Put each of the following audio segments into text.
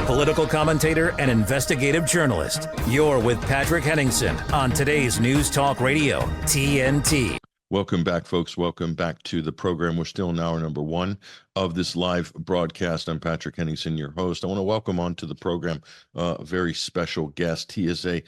political commentator and investigative journalist. You're with Patrick Henningsen on today's News Talk Radio, TNT. Welcome back, folks. Welcome back to the program. We're still in hour number one of this live broadcast. I'm Patrick Henningsen, your host. I want to welcome onto the program a very special guest. He is a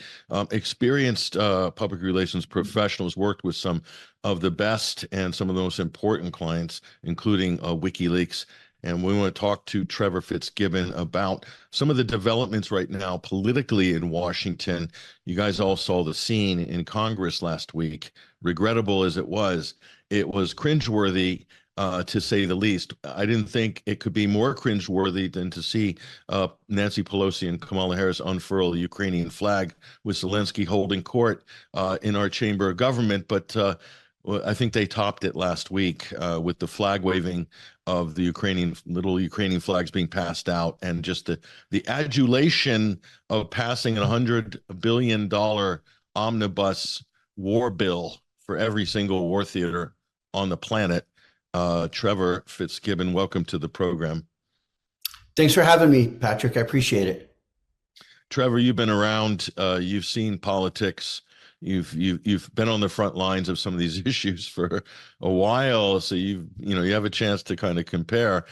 experienced public relations professional, has worked with some of the best and some of the most important clients, including Wikileaks. And we want to talk to Trevor Fitzgibbon about some of the developments right now politically in Washington. You guys all saw the scene in Congress last week. Regrettable as it was cringeworthy, to say the least. I didn't think it could be more cringeworthy than to see Nancy Pelosi and Kamala Harris unfurl the Ukrainian flag with Zelensky holding court in our chamber of government. But I think they topped it last week with the flag waving of the little Ukrainian flags being passed out, and just the adulation of passing a $100 billion omnibus war bill for every single war theater on the planet. Trevor Fitzgibbon, welcome to the program. Thanks for having me, Patrick. I appreciate it. Trevor, you've been around, you've seen politics. You've been on the front lines of some of these issues for a while, so you have a chance to kind of compare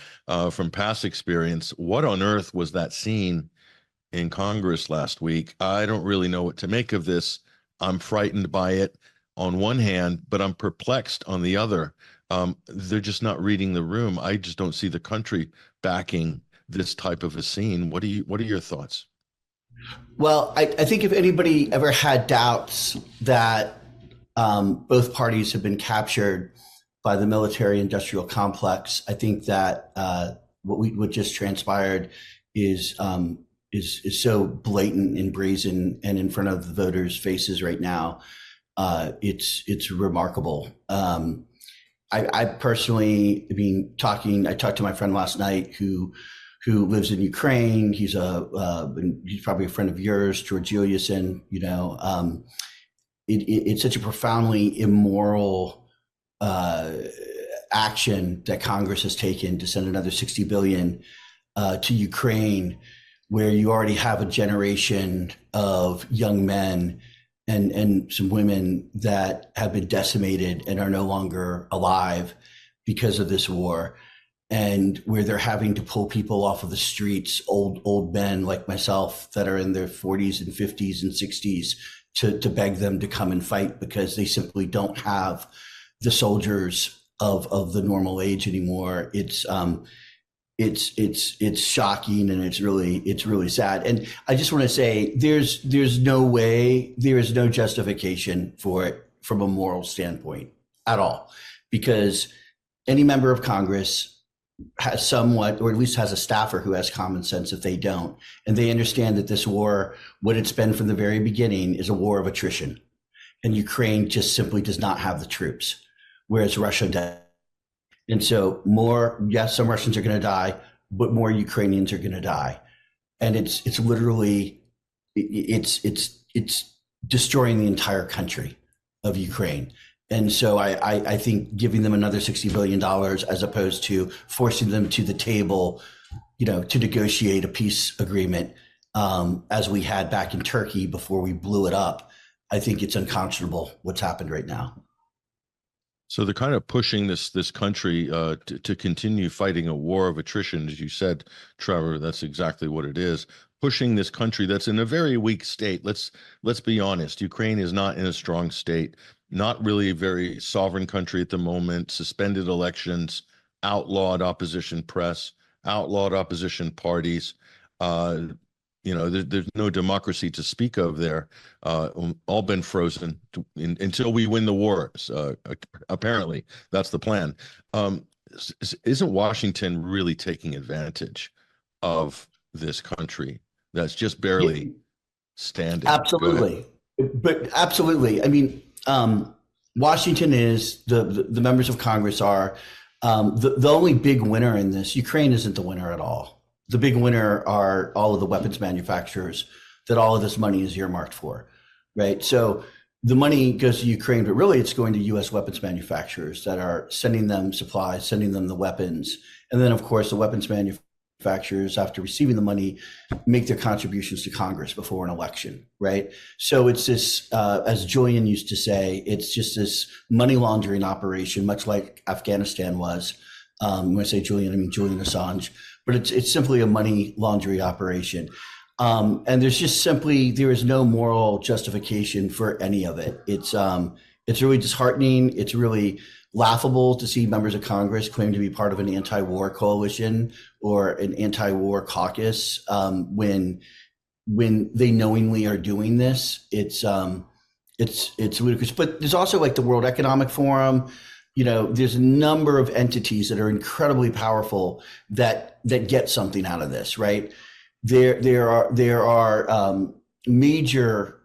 from past experience. What on earth was that scene in Congress last week? I don't really know what to make of this. I'm frightened by it on one hand, but I'm perplexed on the other. They're just not reading the room. I just don't see the country backing this type of a scene. What are your thoughts? Well, I think if anybody ever had doubts that both parties have been captured by the military-industrial complex, I think that what just transpired is so blatant and brazen and in front of the voters' faces right now. It's remarkable. I personally, I talked to my friend last night who lives in Ukraine. He's probably a friend of yours, George Julian. It's such a profoundly immoral action that Congress has taken to send another $60 billion to Ukraine, where you already have a generation of young men and some women that have been decimated and are no longer alive because of this war. And where they're having to pull people off of the streets, old men like myself that are in their 40s and 50s and 60s to beg them to come and fight, because they simply don't have the soldiers of the normal age anymore. It's shocking, and it's really sad. And I just want to say there's no justification for it from a moral standpoint at all, because any member of Congress has somewhat, or at least has a staffer who has common sense if they don't. And they understand that this war, what it's been from the very beginning, is a war of attrition. And Ukraine just simply does not have the troops, whereas Russia does. And so some Russians are going to die, but more Ukrainians are going to die. And it's literally, it's destroying the entire country of Ukraine. And so I think giving them another $60 billion as opposed to forcing them to the table, to negotiate a peace agreement, as we had back in Turkey before we blew it up, I think it's unconscionable what's happened right now. So they're kind of pushing this country to continue fighting a war of attrition, as you said, Trevor. That's exactly what it is. Pushing this country that's in a very weak state. Let's be honest. Ukraine is not in a strong state. Not really a very sovereign country at the moment. Suspended elections, outlawed opposition press, outlawed opposition parties. There's no democracy to speak of there. All been frozen until we win the war. Apparently, that's the plan. Isn't Washington really taking advantage of this country that's just barely standing? Absolutely. But absolutely. Washington is, the members of Congress are the only big winner in this. Ukraine isn't the winner at all. The big winner are all of the weapons manufacturers that all of this money is earmarked for, right? So the money goes to Ukraine, but really it's going to U.S. weapons manufacturers that are sending them supplies, sending them the weapons. And then, of course, the weapons manufacturers manufacturers, after receiving the money, make their contributions to Congress before an election, right? So it's this, as Julian used to say, it's just this money laundering operation, much like Afghanistan was. When I say Julian, I mean Julian Assange, but it's simply a money laundering operation. And there is no moral justification for any of it. It's really disheartening. It's really laughable to see members of Congress claim to be part of an anti-war coalition or an anti-war caucus when they knowingly are doing this. It's ludicrous. But there's also like the World Economic Forum. There's a number of entities that are incredibly powerful that get something out of this, right? There are major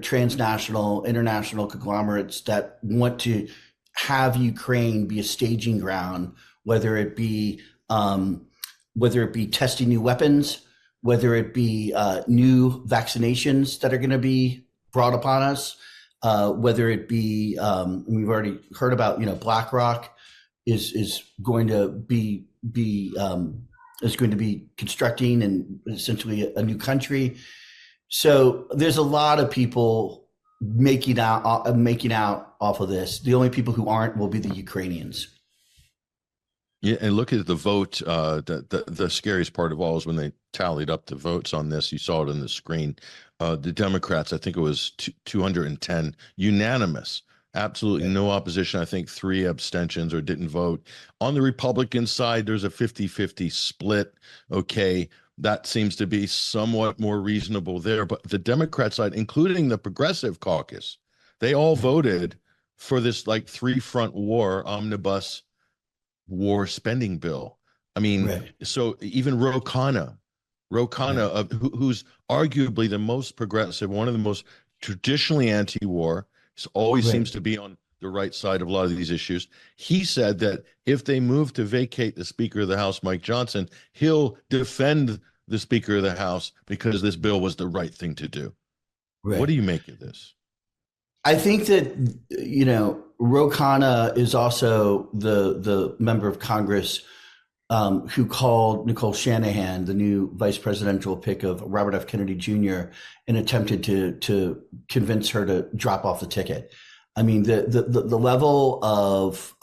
transnational, international conglomerates that want to have Ukraine be a staging ground, whether it be testing new weapons, whether it be new vaccinations that are going to be brought upon us, whether it be we've already heard about BlackRock is going to be constructing and essentially a new country. So there's a lot of people making out off of this. The only people who aren't will be the Ukrainians. Yeah, and look at the vote. The scariest part of all is when they tallied up the votes on this. You saw it on the screen. The Democrats, I think it was 210, unanimous. Absolutely no opposition. I think 3 abstentions or didn't vote. On the Republican side, there's a 50-50 split. Okay, that seems to be somewhat more reasonable there. But the Democrat side, including the Progressive Caucus, they all voted for this like 3-front war omnibus war spending bill. I mean, right. So even Ro Khanna, right. Who's arguably the most progressive, one of the most traditionally anti-war, always right. seems to be on the right side of a lot of these issues. He said that if they move to vacate the Speaker of the House, Mike Johnson, he'll defend the Speaker of the House because this bill was the right thing to do. Right. What do you make of this? I think that, Ro Khanna is also the member of Congress who called Nicole Shanahan, the new vice presidential pick of Robert F. Kennedy Jr., and attempted to convince her to drop off the ticket. I mean, the level of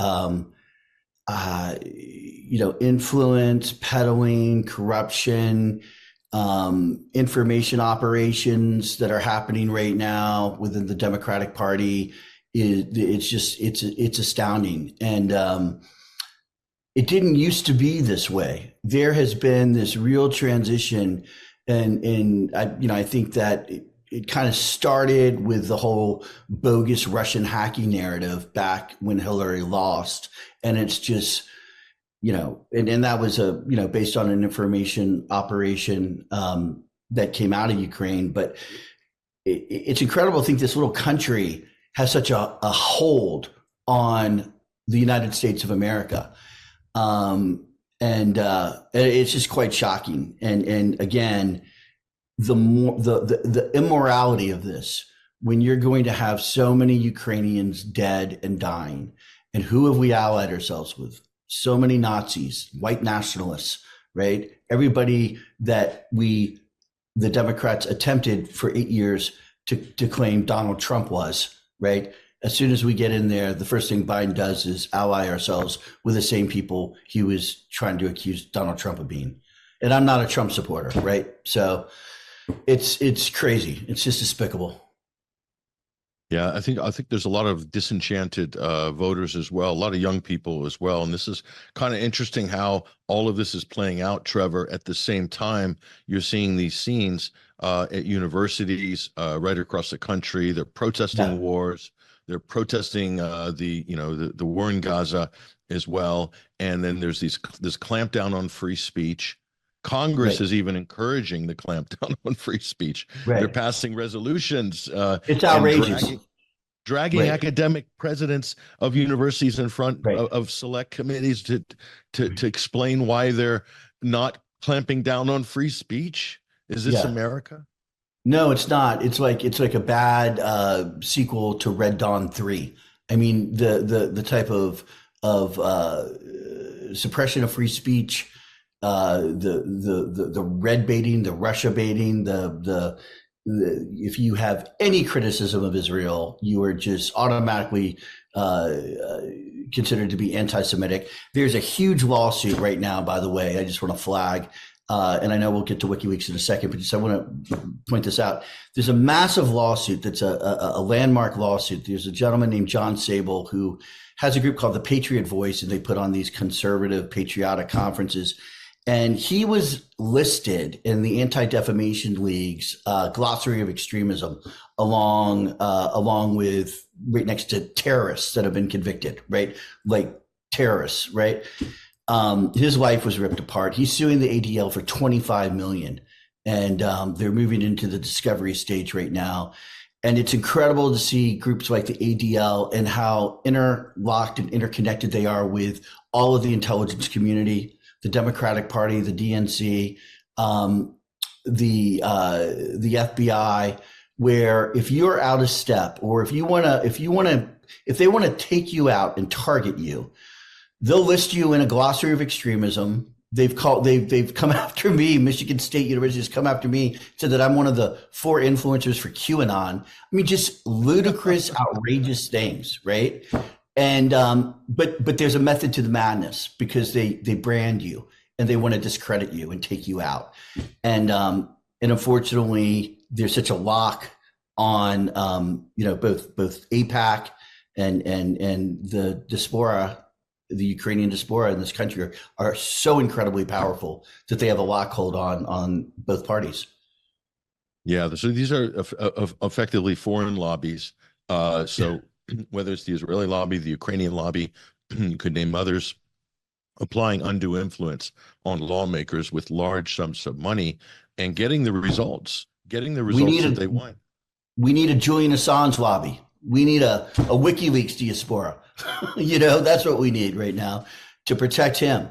influence, peddling, corruption, information operations that are happening right now within the Democratic Party it's astounding. And it didn't used to be this way. There has been this real transition, and I think that it kind of started with the whole bogus Russian hacking narrative back when Hillary lost, and it's just and that was based on an information operation that came out of Ukraine. But it's incredible to think this little country has such a hold on the United States of America. And it's just quite shocking. And again, the immorality of this, when you're going to have so many Ukrainians dead and dying, and who have we allied ourselves with? So many Nazis, white nationalists, right? Everybody that the Democrats attempted for 8 years to claim Donald Trump was, right? As soon as we get in there, the first thing Biden does is ally ourselves with the same people he was trying to accuse Donald Trump of being. And I'm not a Trump supporter, right? So it's crazy. It's just despicable. Yeah, I think there's a lot of disenchanted voters as well, a lot of young people as well. And this is kind of interesting how all of this is playing out, Trevor. At the same time, you're seeing these scenes at universities right across the country. They're protesting wars. They're protesting the war in Gaza as well. And then there's this clampdown on free speech. Congress is even encouraging the clampdown on free speach. Right. They're passing resolutions. It's outrageous. Dragging academic presidents of universities in front of select committees to explain why they're not clamping down on free speech. Is this America? No, it's not. It's like a bad sequel to Red Dawn 3. I mean, the type of suppression of free speech, the red baiting, the Russia baiting, if you have any criticism of Israel, you are just automatically considered to be anti-Semitic. There's a huge lawsuit right now, by the way. I just want to flag, and I know we'll get to WikiLeaks in a second, but just I want to point this out. There's a massive lawsuit that's a landmark lawsuit. There's a gentleman named John Sable who has a group called the Patriot Voice, and they put on these conservative patriotic conferences. And he was listed in the Anti-Defamation League's glossary of extremism, along with right next to terrorists that have been convicted, right? Like terrorists, right? His life was ripped apart. He's suing the ADL for $25 million, and they're moving into the discovery stage right now. And it's incredible to see groups like the ADL and how interlocked and interconnected they are with all of the intelligence community, the Democratic Party, the DNC, the FBI, where if you're out of step, or if they want to take you out and target you, they'll list you in a glossary of extremism. They've come after me. Michigan State University has come after me, said that I'm one of the 4 influencers for QAnon. I mean, just ludicrous, outrageous things, right? And but there's a method to the madness, because they brand you and they want to discredit you and take you out. And unfortunately, there's such a lock on both AIPAC and the diaspora. The Ukrainian diaspora in this country are so incredibly powerful that they have a lockhold on both parties. Yeah, so these are effectively foreign lobbies. So whether it's the Israeli lobby, the Ukrainian lobby, you could name others, applying undue influence on lawmakers with large sums of money and getting the results that they want. We need a Julian Assange lobby. We need a WikiLeaks diaspora. That's what we need right now to protect him.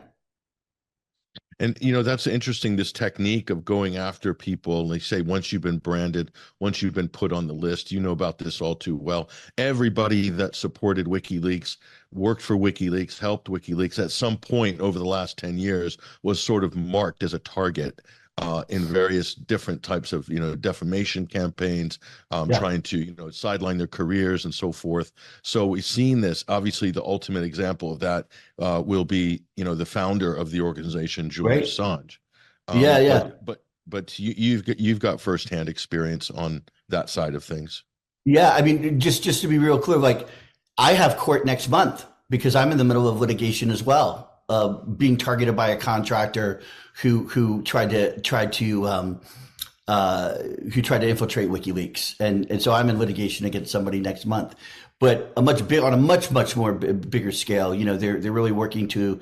And, that's interesting, this technique of going after people. They say once you've been branded, once you've been put on the list, about this all too well. Everybody that supported WikiLeaks, worked for WikiLeaks, helped WikiLeaks at some point over the last 10 years was sort of marked as a target in various different types of, defamation campaigns, trying to, sideline their careers and so forth. So we've seen this. Obviously, the ultimate example of that will be, the founder of the organization, Julian Assange. But you've got firsthand experience on that side of things. Yeah, I mean, just to be real clear, like I have court next month because I'm in the middle of litigation as well. Being targeted by a contractor who tried to infiltrate WikiLeaks, and so I'm in litigation against somebody next month. But on a much more bigger scale, they're really working to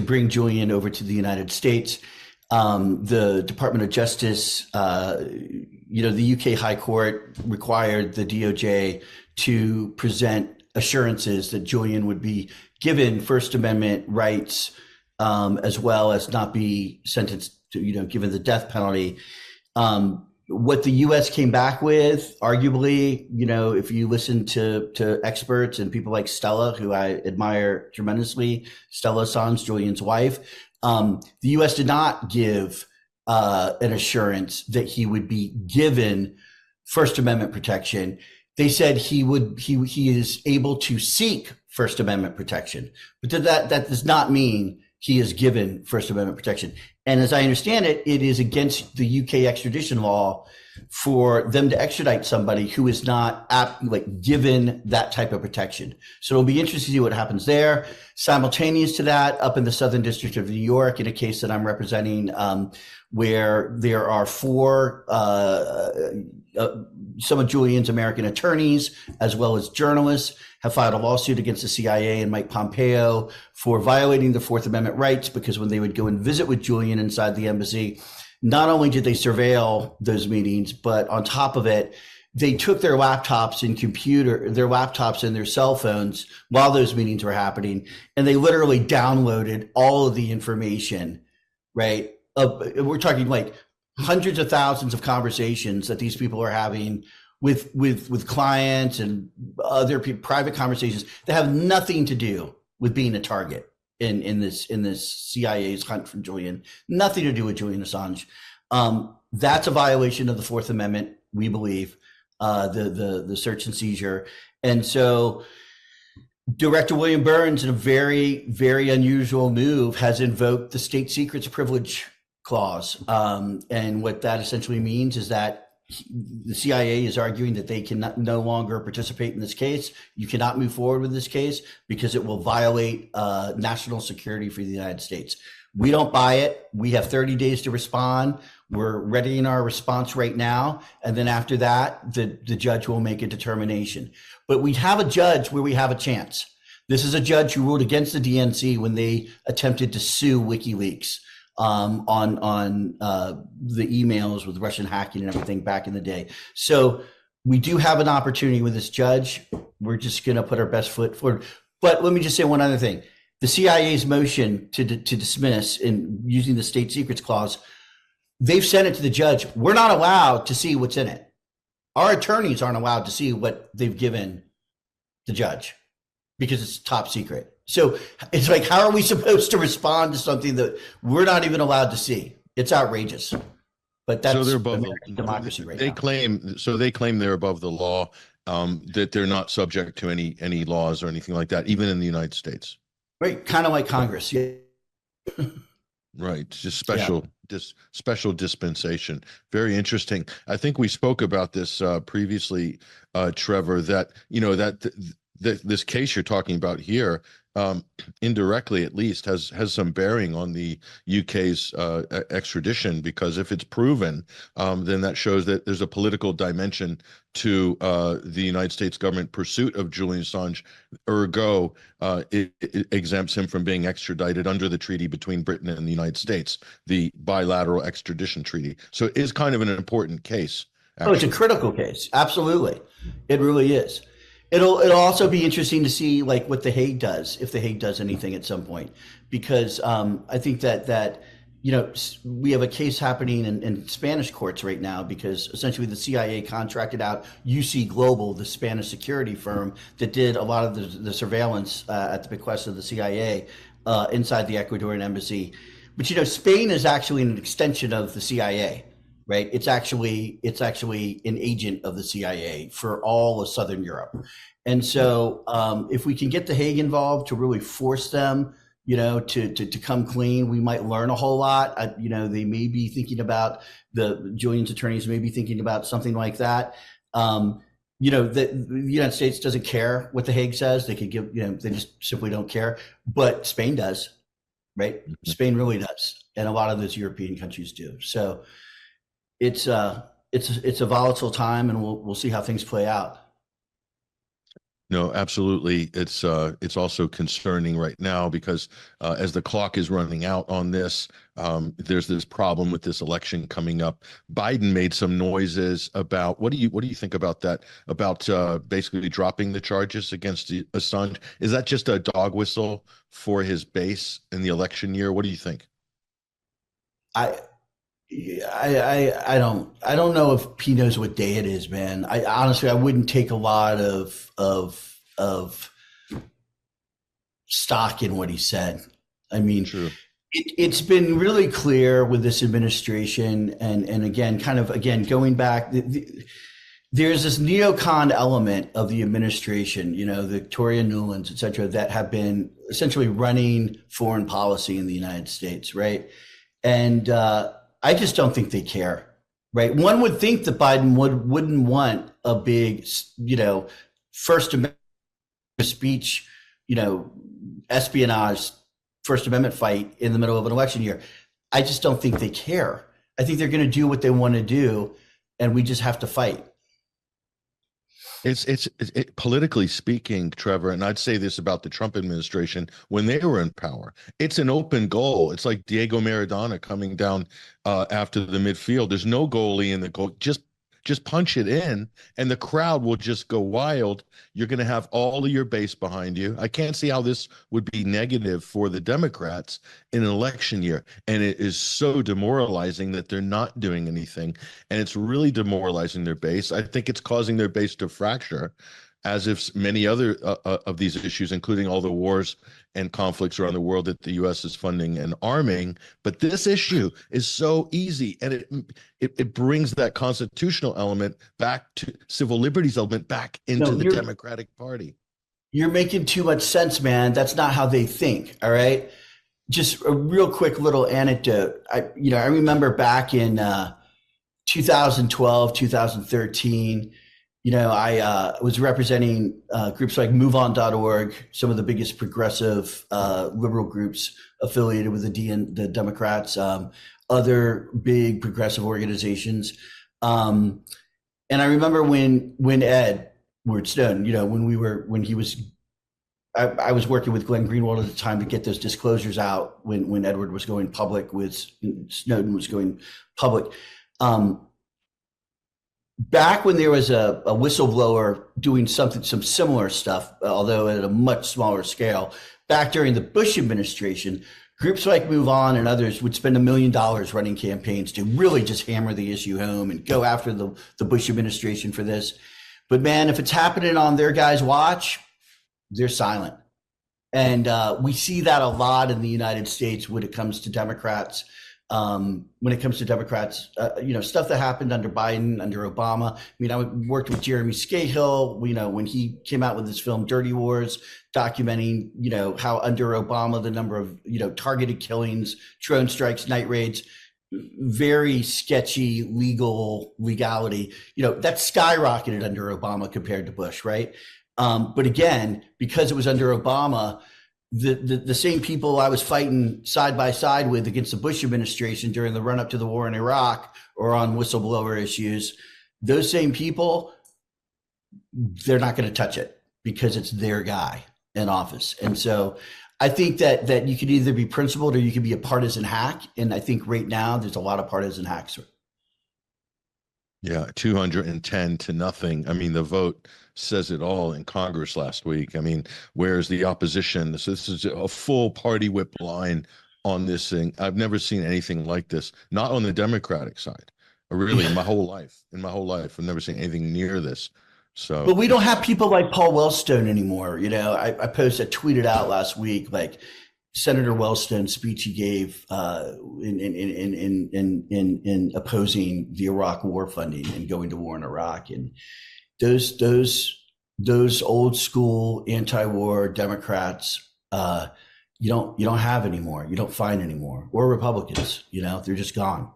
bring Julian over to the United States. The Department of Justice, the UK High Court required the DOJ to present assurances that Julian would be given First Amendment rights, as well as not be sentenced to, given the death penalty. What the U.S. came back with, arguably, if you listen to experts and people like Stella, who I admire tremendously, Stella Assange, Julian's wife, the U.S. did not give an assurance that he would be given First Amendment protection. They said he is able to seek First Amendment protection, but that does not mean he is given First Amendment protection. And as I understand it, it is against the UK extradition law for them to extradite somebody who is not given that type of protection. So it'll be interesting to see what happens there. Simultaneous to that, up in the Southern District of New York, in a case that I'm representing, where there are 4 some of Julian's American attorneys, as well as journalists, have filed a lawsuit against the CIA and Mike Pompeo for violating the Fourth Amendment rights, because when they would go and visit with Julian inside the embassy, not only did they surveil those meetings, but on top of it, they took their laptops and their cell phones while those meetings were happening, and they literally downloaded all of the information, right? We're talking like hundreds of thousands of conversations that these people are having with clients and other people, private conversations that have nothing to do with being a target. in this CIA's hunt for Julian. Nothing to do with Julian Assange. That's a violation of the Fourth Amendment, we believe, the search and seizure. And so Director William Burns, in a very, very unusual move, has invoked the state secrets privilege clause. And what that essentially means is that the CIA is arguing that they can no longer participate in this case. You cannot move forward with this case because it will violate national security for the United States. We don't buy it. We have 30 days to respond. We're readying our response right now. And then after that, the judge will make a determination. But we have a judge where we have a chance. This is a judge who ruled against the DNC when they attempted to sue WikiLeaks on the emails with Russian hacking and everything back in the day. So we do have an opportunity with this judge. We're just going to put our best foot forward. But let me just say one other thing. The CIA's motion to dismiss in using the state secrets clause, they've sent it to the judge. We're not allowed to see what's in it. Our attorneys aren't allowed to see what they've given the judge because it's top secret. So it's like, how are we supposed to respond to something that we're not even allowed to see? It's outrageous. But that's so they're above American democracy right they now. They claim they're above the law, that they're not subject to any laws or anything like that, even in the United States. Right, kind of like Congress. Yeah. Right, just special dispensation. Very interesting. I think we spoke about this previously, Trevor. That this case you're talking about here, indirectly at least, has some bearing on the UK's extradition, because if it's proven, then that shows that there's a political dimension to the United States government pursuit of Julian Assange. Ergo, it exempts him from being extradited under the treaty between Britain and the United States, the bilateral extradition treaty. So it is kind of an important case. Actually. Oh, it's a critical case. Absolutely. It really is. It'll also be interesting to see like what The Hague does, if The Hague does anything at some point, because I think that we have a case happening in Spanish courts right now, because essentially the CIA contracted out UC Global, the Spanish security firm that did a lot of the surveillance at the bequest of the CIA inside the Ecuadorian embassy. But Spain is actually an extension of the CIA. Right, it's actually an agent of the CIA for all of Southern Europe, and so if we can get The Hague involved to really force them, to come clean, we might learn a whole lot. They may be thinking about Julian's attorneys may be thinking about something like that. The United States doesn't care what The Hague says. They could give, they just simply don't care. But Spain does, right? Mm-hmm. Spain really does, and a lot of those European countries do. So. It's a volatile time, and we'll see how things play out. No, absolutely. It's also concerning right now because as the clock is running out on this, there's this problem with this election coming up. Biden made some noises about what do you think about that? About basically dropping the charges against Assange? Is that just a dog whistle for his base in the election year? What do you think? I don't know if he knows what day it is, man. I honestly wouldn't take a lot of stock in what he said. I mean, True. It's been really clear with this administration, and again, going back, there's this neocon element of the administration, the Victoria Nulands, et cetera, that have been essentially running foreign policy in the United States, right? And I just don't think they care, right? One would think that Biden wouldn't want a big, First Amendment speech, espionage, First Amendment fight in the middle of an election year. I just don't think they care. I think they're going to do what they want to do, and we just have to fight. It's politically speaking, Trevor, and I'd say this about the Trump administration when they were in power. It's an open goal. It's like Diego Maradona coming down after the midfield. There's no goalie in the goal. Just punch it in, and the crowd will just go wild. You're going to have all of your base behind you. I can't see how this would be negative for the Democrats in an election year. And it is so demoralizing that they're not doing anything. And it's really demoralizing their base. I think it's causing their base to fracture. as if many other of these issues, including all the wars and conflicts around the world that the U.S. is funding and arming. But this issue is so easy, and it brings that constitutional element back to civil liberties element back into the Democratic Party. You're making too much sense, man. That's not how they think. All right. Just a real quick little anecdote. I remember back in 2012, 2013, I was representing groups like MoveOn.org, some of the biggest progressive liberal groups affiliated with the Democrats, other big progressive organizations. And I remember when Ed Ward Snowden, I was working with Glenn Greenwald at the time to get those disclosures out when Edward was going public, Snowden was going public. Back when there was a whistleblower doing some similar stuff, although at a much smaller scale, back during the Bush administration, groups like MoveOn and others would spend $1 million running campaigns to really just hammer the issue home and go after the Bush administration for this. But man, if it's happening on their guys' watch, they're silent. And we see that a lot in the United States when it comes to Democrats. Stuff that happened under Biden, under Obama. I mean, I worked with Jeremy Scahill, when he came out with his film Dirty Wars, documenting, how under Obama, the number of, targeted killings, drone strikes, night raids, very sketchy legality, that skyrocketed under Obama compared to Bush, right? But again, because it was under Obama, the same people I was fighting side by side with against the Bush administration during the run up to the war in Iraq or on whistleblower issues, those same people, they're not going to touch it because it's their guy in office. And so I think that you could either be principled or you could be a partisan hack. And I think right now there's a lot of partisan hacks. Yeah, 210 to nothing. I mean, the vote says it all in Congress last week. I mean, where's the opposition? So this is a full party whip line on this thing. I've never seen anything like this, not on the Democratic side. Really, in my whole life, I've never seen anything near this. So, but we don't have people like Paul Wellstone anymore. I tweeted out last week, like Senator Wellstone's speech he gave in opposing the Iraq war funding and going to war in Iraq, and those old school anti-war Democrats, you don't have anymore. You don't find anymore, or Republicans. They're just gone.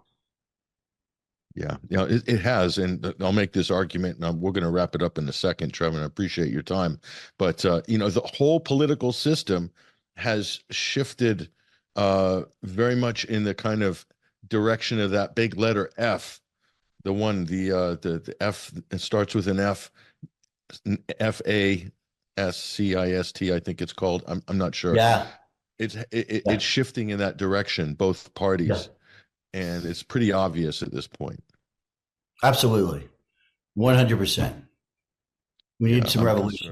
Yeah, it has, and I'll make this argument, and we're going to wrap it up in a second, Trevor, and I appreciate your time. But the whole political system has shifted very much in the kind of direction of that big letter F, the F, it starts with an F, FASCIST, I think it's called. I'm not sure. Yeah, it's shifting in that direction, both parties. Yeah. And it's pretty obvious at this point. Absolutely. 100%. We need some revolution.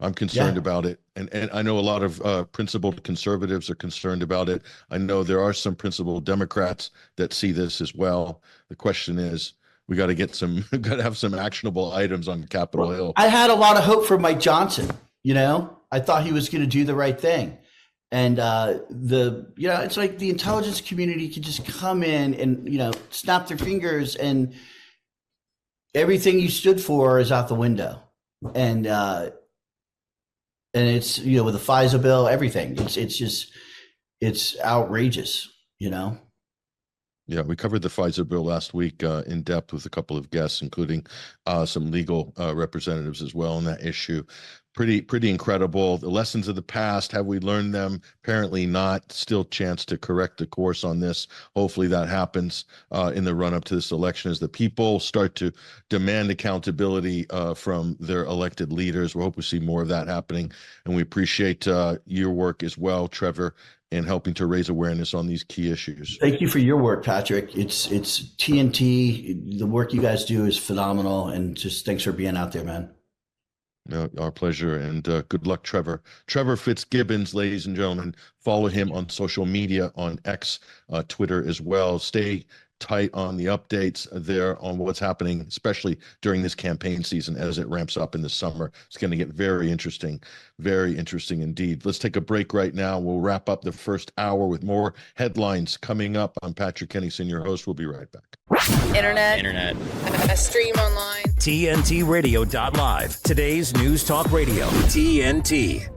I'm concerned about it. And I know a lot of principled conservatives are concerned about it. I know there are some principled Democrats that see this as well. The question is, we got to have some actionable items on Capitol Hill. I had a lot of hope for Mike Johnson. I thought he was going to do the right thing. And it's like the intelligence community could just come in and, snap their fingers and everything you stood for is out the window. And it's, with the FISA bill, everything, it's outrageous, Yeah, we covered the FISA bill last week in depth with a couple of guests, including some legal representatives as well on that issue. Pretty incredible. The lessons of the past, have we learned them? Apparently not. Still chance to correct the course on this. Hopefully that happens in the run up to this election as the people start to demand accountability from their elected leaders. We hope we see more of that happening. And we appreciate your work as well, Trevor, in helping to raise awareness on these key issues. Thank you for your work, Patrick. It's TNT. The work you guys do is phenomenal. And just thanks for being out there, man. Our pleasure, and good luck, Trevor. Trevor Fitzgibbon, ladies and gentlemen. Follow him on social media, on X, Twitter as well. Stay tight on the updates there on what's happening, especially during this campaign season as it ramps up in the summer. It's going to get very interesting indeed. Let's take a break right now. We'll wrap up the first hour with more headlines coming up. I'm Patrick Henningsen, your host. We'll be right back. Internet. A stream online. TNT Radio.live. Today's News Talk Radio. TNT.